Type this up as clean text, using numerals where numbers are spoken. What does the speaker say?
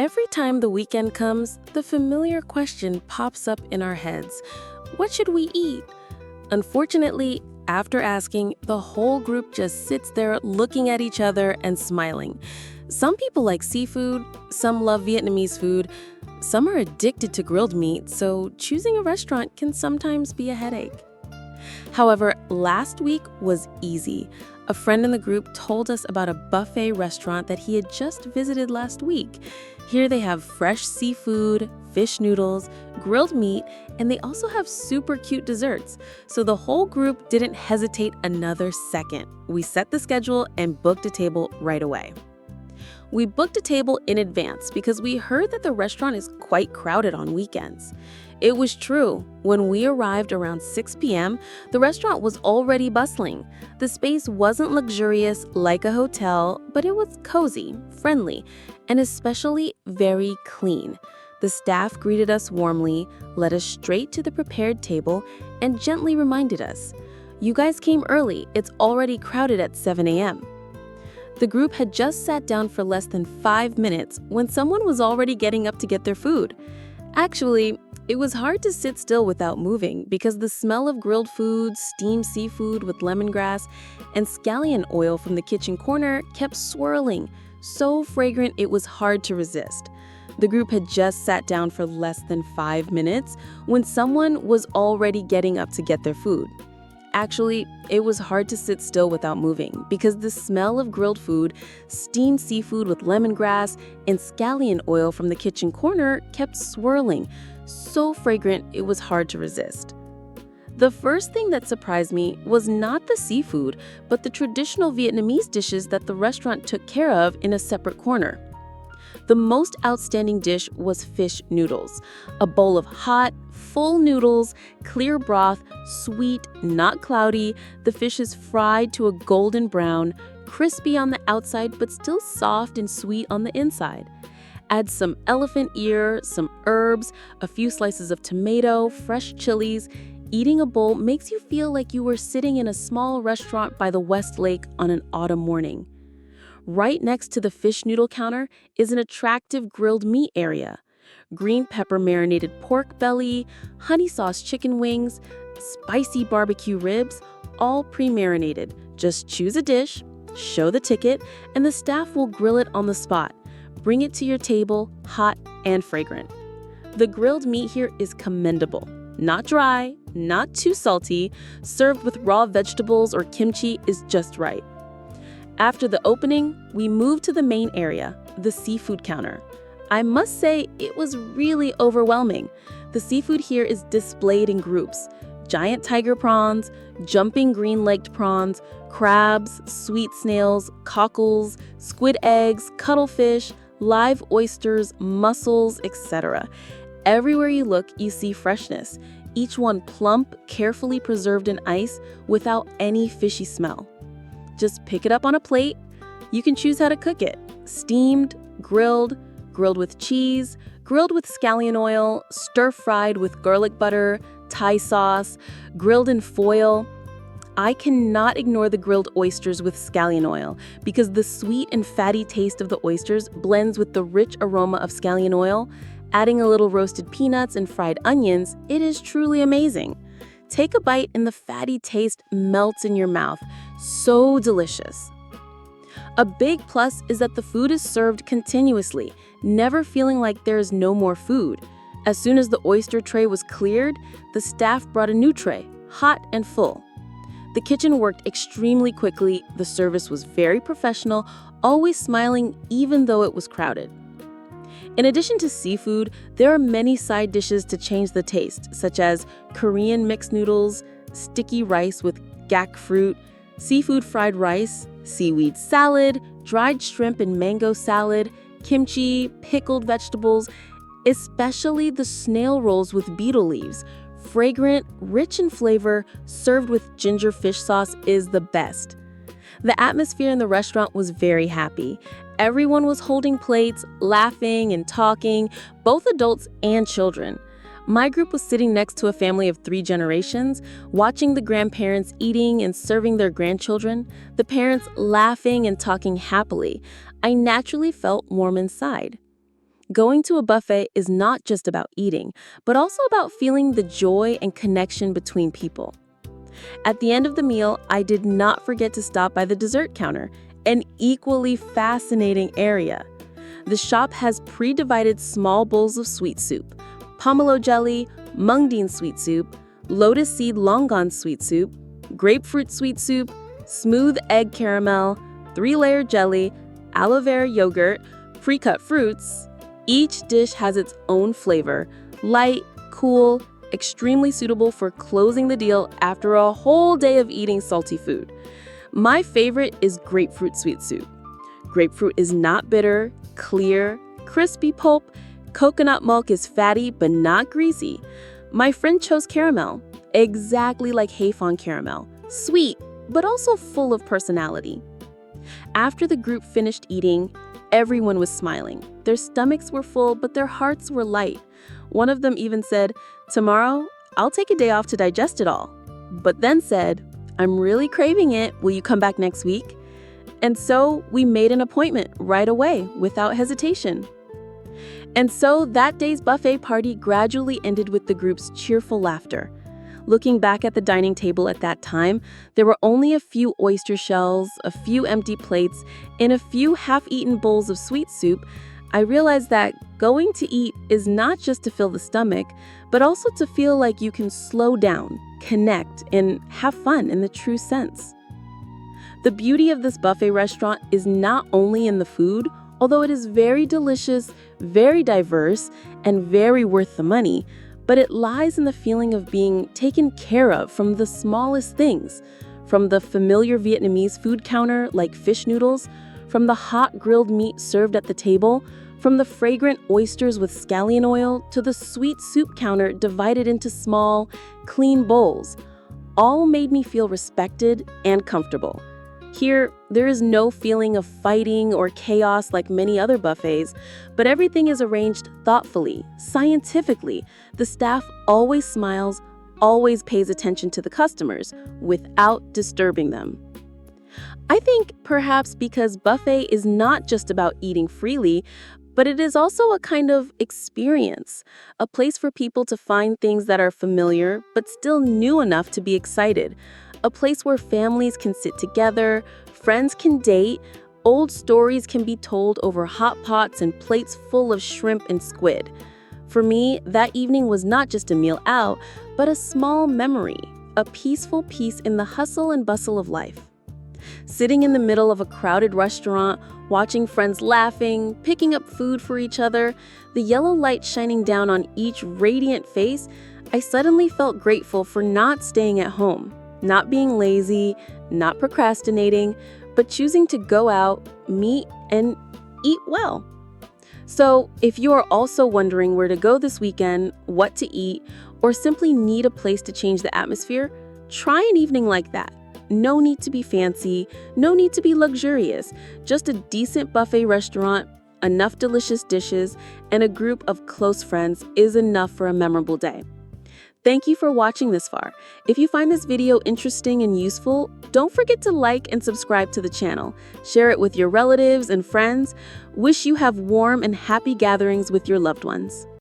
Every time the weekend comes, the familiar question pops up in our heads. What should we eat? Unfortunately, after asking, the whole group just sits there looking at each other and smiling. Some people like seafood, some love Vietnamese food, some are addicted to grilled meat, so choosing a restaurant can sometimes be a headache. However, last week was easy. A friend in the group told us about a buffet restaurant that he had just visited last week. Here they have fresh seafood, fish noodles, grilled meat, and they also have super cute desserts. So the whole group didn't hesitate another second. We set the schedule and booked a table right away. We booked a table in advance because we heard that the restaurant is quite crowded on weekends. It was true. When we arrived around 6 p.m., the restaurant was already bustling. The space wasn't luxurious like a hotel, but it was cozy, friendly, and especially very clean. The staff greeted us warmly, led us straight to the prepared table, and gently reminded us, "You guys came early. It's already crowded at 7 a.m." The group had just sat down for less than 5 minutes when someone was already getting up to get their food. Actually, it was hard to sit still without moving because the smell of grilled food, steamed seafood with lemongrass, and scallion oil from the kitchen corner kept swirling, so fragrant it was hard to resist. The group had just sat down for less than 5 minutes when someone was already getting up to get their food. Actually, it was hard to sit still without moving because the smell of grilled food, steamed seafood with lemongrass, and scallion oil from the kitchen corner kept swirling, so fragrant it was hard to resist. The first thing that surprised me was not the seafood, but the traditional Vietnamese dishes that the restaurant took care of in a separate corner. The most outstanding dish was fish noodles, a bowl of hot, full noodles, clear broth, sweet, not cloudy. The fish is fried to a golden brown, crispy on the outside but still soft and sweet on the inside. Add some elephant ear, some herbs, a few slices of tomato, fresh chilies. Eating a bowl makes you feel like you were sitting in a small restaurant by the West Lake on an autumn morning. Right next to the fish noodle counter is an attractive grilled meat area. Green pepper marinated pork belly, honey sauce chicken wings, spicy barbecue ribs, all pre-marinated. Just choose a dish, show the ticket, and the staff will grill it on the spot. Bring it to your table, hot and fragrant. The grilled meat here is commendable. Not dry, not too salty, served with raw vegetables or kimchi is just right. After the opening, we moved to the main area, the seafood counter. I must say it was really overwhelming. The seafood here is displayed in groups. Giant tiger prawns, jumping green-legged prawns, crabs, sweet snails, cockles, squid eggs, cuttlefish, live oysters, mussels, etc. Everywhere you look, you see freshness, each one plump, carefully preserved in ice without any fishy smell. Just pick it up on a plate. You can choose how to cook it. Steamed, grilled, grilled with cheese, grilled with scallion oil, stir-fried with garlic butter, Thai sauce, grilled in foil. I cannot ignore the grilled oysters with scallion oil because the sweet and fatty taste of the oysters blends with the rich aroma of scallion oil. Adding a little roasted peanuts and fried onions, it is truly amazing. Take a bite and the fatty taste melts in your mouth. So delicious. A big plus is that the food is served continuously, never feeling like there is no more food. As soon as the oyster tray was cleared, the staff brought a new tray, hot and full. The kitchen worked extremely quickly. The service was very professional, always smiling even though it was crowded. In addition to seafood, there are many side dishes to change the taste, such as Korean mixed noodles, sticky rice with gak fruit, seafood fried rice, seaweed salad, dried shrimp and mango salad, kimchi, pickled vegetables, especially the snail rolls with beetle leaves. Fragrant, rich in flavor, served with ginger fish sauce is the best. The atmosphere in the restaurant was very happy. Everyone was holding plates, laughing and talking, both adults and children. My group was sitting next to a family of 3 generations, watching the grandparents eating and serving their grandchildren, the parents laughing and talking happily. I naturally felt warm inside. Going to a buffet is not just about eating, but also about feeling the joy and connection between people. At the end of the meal, I did not forget to stop by the dessert counter, an equally fascinating area. The shop has pre-divided small bowls of sweet soup, pomelo jelly, mung bean sweet soup, lotus seed longan sweet soup, grapefruit sweet soup, smooth egg caramel, 3-layer jelly, aloe vera yogurt, pre-cut fruits. Each dish has its own flavor, light, cool, extremely suitable for closing the deal after a whole day of eating salty food. My favorite is grapefruit sweet soup. Grapefruit is not bitter, clear, crispy pulp. Coconut milk is fatty but not greasy. My friend chose caramel, exactly like Hayfon caramel, sweet but also full of personality. After the group finished eating, everyone was smiling. Their stomachs were full, but their hearts were light. One of them even said, "Tomorrow, I'll take a day off to digest it all." But then said, "I'm really craving it. Will you come back next week?" And so we made an appointment right away, without hesitation. And so that day's buffet party gradually ended with the group's cheerful laughter. Looking back at the dining table at that time, there were only a few oyster shells, a few empty plates, and a few half-eaten bowls of sweet soup. I realized that going to eat is not just to fill the stomach, but also to feel like you can slow down, connect, and have fun in the true sense. The beauty of this buffet restaurant is not only in the food, although it is very delicious, very diverse, and very worth the money, but it lies in the feeling of being taken care of from the smallest things, from the familiar Vietnamese food counter like fish noodles, from the hot grilled meat served at the table, from the fragrant oysters with scallion oil to the sweet soup counter divided into small, clean bowls. All made me feel respected and comfortable. Here, there is no feeling of fighting or chaos like many other buffets, but everything is arranged thoughtfully, scientifically. The staff always smiles, always pays attention to the customers, without disturbing them. I think perhaps because buffet is not just about eating freely, but it is also a kind of experience, a place for people to find things that are familiar but still new enough to be excited, a place where families can sit together, friends can date, old stories can be told over hot pots and plates full of shrimp and squid. For me, that evening was not just a meal out, but a small memory, a peaceful piece in the hustle and bustle of life. Sitting in the middle of a crowded restaurant, watching friends laughing, picking up food for each other, the yellow light shining down on each radiant face, I suddenly felt grateful for not staying at home, not being lazy, not procrastinating, but choosing to go out, meet, and eat well. So, if you are also wondering where to go this weekend, what to eat, or simply need a place to change the atmosphere, try an evening like that. No need to be fancy, no need to be luxurious, just a decent buffet restaurant, enough delicious dishes, and a group of close friends is enough for a memorable day. Thank you for watching this far. If you find this video interesting and useful, don't forget to like and subscribe to the channel. Share it with your relatives and friends. Wish you have warm and happy gatherings with your loved ones.